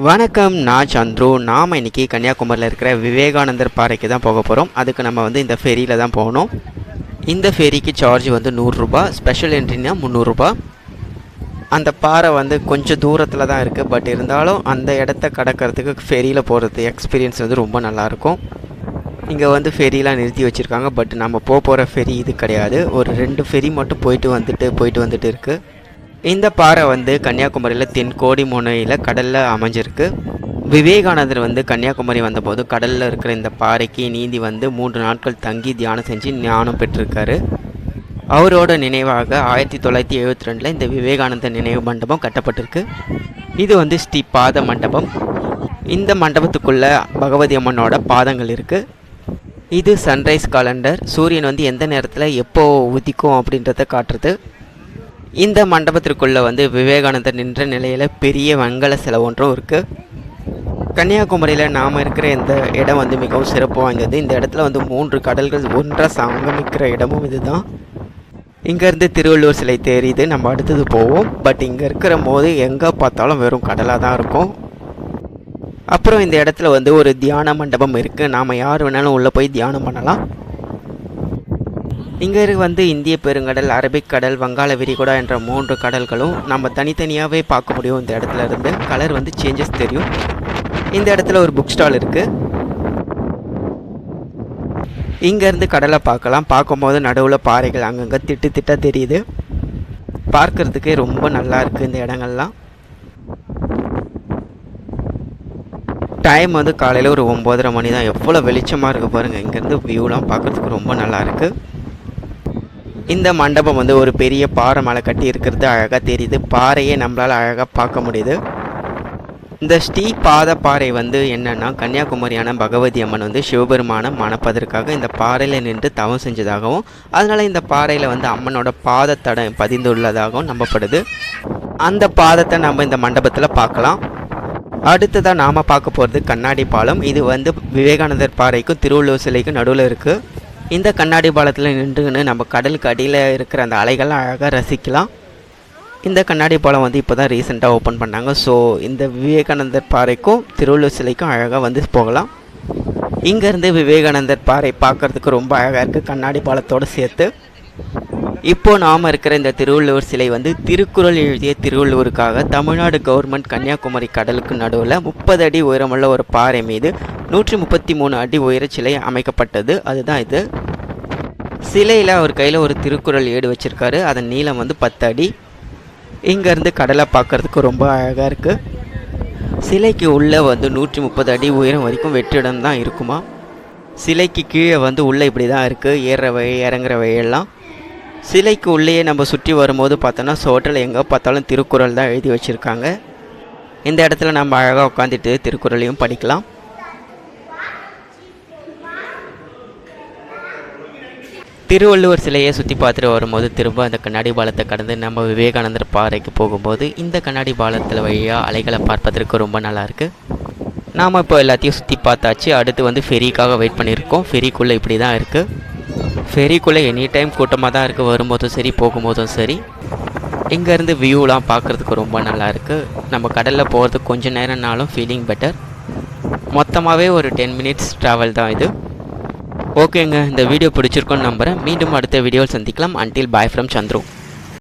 வணக்கம், நான் சந்துரு. நாம் இன்றைக்கி கன்னியாகுமரியில் இருக்கிற விவேகானந்தர் பாறைக்கு தான் போக போகிறோம். அதுக்கு நம்ம இந்த ஃபெரியில் தான் போகணும். இந்த ஃபெரிக்கு சார்ஜ் 100 ரூபா, ஸ்பெஷல் என்ட்ரினா 300 ரூபா. அந்த பாறை கொஞ்சம் தூரத்தில் தான் இருக்குது. பட் இருந்தாலும் அந்த இடத்த கடக்கிறதுக்கு ஃபெரியில் போகிறது எக்ஸ்பீரியன்ஸ் ரொம்ப நல்லாயிருக்கும். இங்கே ஃபெரியெலாம் நிறுத்தி வச்சுருக்காங்க. பட் நம்ம போகிற ஃபெரி இது கிடையாது. ஒரு 2 ஃபெரி மட்டும் போயிட்டு வந்துட்டு இருக்குது. இந்த பாறை கன்னியாகுமரியில் தென்கோடி முனையில் கடலில் அமைஞ்சிருக்கு. விவேகானந்தர் கன்னியாகுமரி வந்தபோது கடலில் இருக்கிற இந்த பாறைக்கு நீந்தி 3 நாட்கள் தங்கி தியானம் செஞ்சு ஞானம் பெற்றிருக்காரு. அவரோட நினைவாக 1972 இந்த விவேகானந்தர் நினைவு மண்டபம் கட்டப்பட்டிருக்கு. இது ஸ்ரீ பாத மண்டபம். இந்த மண்டபத்துக்குள்ள பகவதி அம்மனோட பாதங்கள் இருக்குது. இது சன்ரைஸ் காலண்டர். சூரியன் எந்த நேரத்தில் எப்போ உதிக்கும் அப்படின்றத காட்டுறது. இந்த மண்டபத்திற்குள்ளே விவேகானந்தர் நின்ற நிலையில் பெரிய வெண்கல சிலை ஒன்றும் இருக்குது. கன்னியாகுமரியில் நாம் இருக்கிற இந்த இடம் மிகவும் சிறப்பு வாய்ந்தது. இந்த இடத்துல 3 கடல்கள் ஒன்றாக சங்கமிக்கிற இடமும் இதுதான். இங்கேருந்து திருவள்ளுவர் சிலை தெரியுது. நம்ம அடுத்தது போவோம். பட் இங்கே இருக்கிற போது எங்கே பார்த்தாலும் வெறும் கடலாக தான் இருக்கும். அப்புறம் இந்த இடத்துல ஒரு தியான மண்டபம் இருக்குது. நாம் யார் வேணாலும் உள்ளே போய் தியானம் பண்ணலாம். இங்கே இந்திய பெருங்கடல், அரபிக்கடல், வங்காள விரிகுடா என்ற 3 கடல்களும் நம்ம தனித்தனியாகவே பார்க்க முடியும். இந்த இடத்துல இருந்து கலர் சேஞ்சஸ் தெரியும். இந்த இடத்துல ஒரு புக் ஸ்டால் இருக்குது. இங்கேருந்து கடலை பார்க்கும்போது நடுவில் பாறைகள் அங்கங்கே திட்டாக தெரியுது. பார்க்குறதுக்கே ரொம்ப நல்லா இருக்குது இந்த இடங்கள்லாம். டைம் காலையில் ஒரு 9:30 மணி தான். எவ்வளோ வெளிச்சமாக இருக்குது பாருங்கள். இங்கேருந்து வியூலாம் பார்க்குறதுக்கு ரொம்ப நல்லா இருக்குது. இந்த மண்டபம் ஒரு பெரிய பாறை மேலே கட்டி இருக்கிறது அழகாக தெரியுது. பாறையே நம்மளால் அழகாக பார்க்க முடியுது. இந்த ஸ்ரீ பாத பாறை என்னென்னா கன்னியாகுமரியான பகவதி அம்மன் சிவபெருமானை மணப்பதற்காக இந்த பாறையில் நின்று தவம் செஞ்சதாகவும், அதனால் இந்த பாறையில் அம்மனோட பாதத்தடை பதிந்துள்ளதாகவும் நம்பப்படுது. அந்த பாதத்தை நம்ம இந்த மண்டபத்தில் பார்க்கலாம். அடுத்ததாக நாம் பார்க்க போகிறது கண்ணாடி பாலம். இது விவேகானந்தர் பாறைக்கும் திருவள்ளுவர் சிலைக்கும் நடுவில் இருக்குது. இந்த கண்ணாடி பாலத்தில் நின்றுன்னு நம்ம கடலுக்கு அடியில் இருக்கிற அந்த அலைகள்லாம் அழகாக ரசிக்கலாம். இந்த கண்ணாடி பாலம் இப்போ தான் ரீசெண்டாக ஓப்பன் பண்ணாங்க. ஸோ இந்த விவேகானந்தர் பாறைக்கும் திருவள்ளுவர் சிலைக்கும் அழகாக போகலாம். இங்கேருந்து விவேகானந்தர் பாறை பார்க்குறதுக்கு ரொம்ப அழகாக இருக்குது, கண்ணாடி பாலத்தோடு சேர்த்து. இப்போது நாம் இருக்கிற இந்த திருவள்ளுவர் சிலை திருக்குறள் எழுதிய திருவள்ளுவருக்காக தமிழ்நாடு கவர்மெண்ட் கன்னியாகுமரி கடலுக்கு நடுவில் 30 அடி உயரமுள்ள ஒரு பாறை மீது 133 அடி உயர சிலை அமைக்கப்பட்டது. அதுதான் இது. சிலையில் அவர் கையில் ஒரு திருக்குறள் ஏடு வச்சுருக்காரு. அதன் நீளம் 10 அடி. இங்கேருந்து கடலை பார்க்குறதுக்கு ரொம்ப அழகாக இருக்குது. சிலைக்கு உள்ளே 130 அடி உயரம் வரைக்கும் வெற்றிடம் தான் இருக்குமா. சிலைக்கு கீழே உள்ளே இப்படி தான் இருக்குது, ஏறுற வழி இறங்குற வழியெல்லாம். சிலைக்கு உள்ளேயே நம்ம சுற்றி வரும்போது பார்த்தோன்னா சோற்றில் எங்கே பார்த்தாலும் திருக்குறள் தான் எழுதி வச்சுருக்காங்க. இந்த இடத்துல நம்ம அழகாக உட்காந்துட்டு திருக்குறளையும் படிக்கலாம். திருவள்ளுவர் சிலையை சுற்றி பார்த்துட்டு வரும்போது திரும்ப அந்த கண்ணாடி பாலத்தை கடந்து நம்ம விவேகானந்தர் பாறைக்கு போகும்போது இந்த கண்ணாடி பாலத்தில் வழியாக அலைகளை பார்ப்பதற்கு ரொம்ப நல்லாயிருக்கு. நாம் இப்போ எல்லாத்தையும் சுற்றி பார்த்தாச்சு. அடுத்து ஃபெரிக்காக வெயிட் பண்ணியிருக்கோம். ஃபெரிக்குள்ளே இப்படி தான் இருக்குது. ஃபெரிக்குள்ளே எனி டைம் கூட்டமாக தான் இருக்குது, வரும்போதும் சரி போகும்போதும் சரி. இங்கேருந்து வியூலாம் பார்க்குறதுக்கு ரொம்ப நல்லாயிருக்கு. நம்ம கடலில் போகிறதுக்கு கொஞ்சம் நேரம்னாலும் ஃபீலிங் பெட்டர். மொத்தமாகவே ஒரு 10 மினிட்ஸ் ட்ராவல் தான் இது. ஓகேங்க, இந்த வீடியோ பிடிச்சிருக்கோன்னு நம்புகிறேன். மீண்டும் அடுத்த வீடியோவில் சந்திக்கலாம். Until bye from Chandru.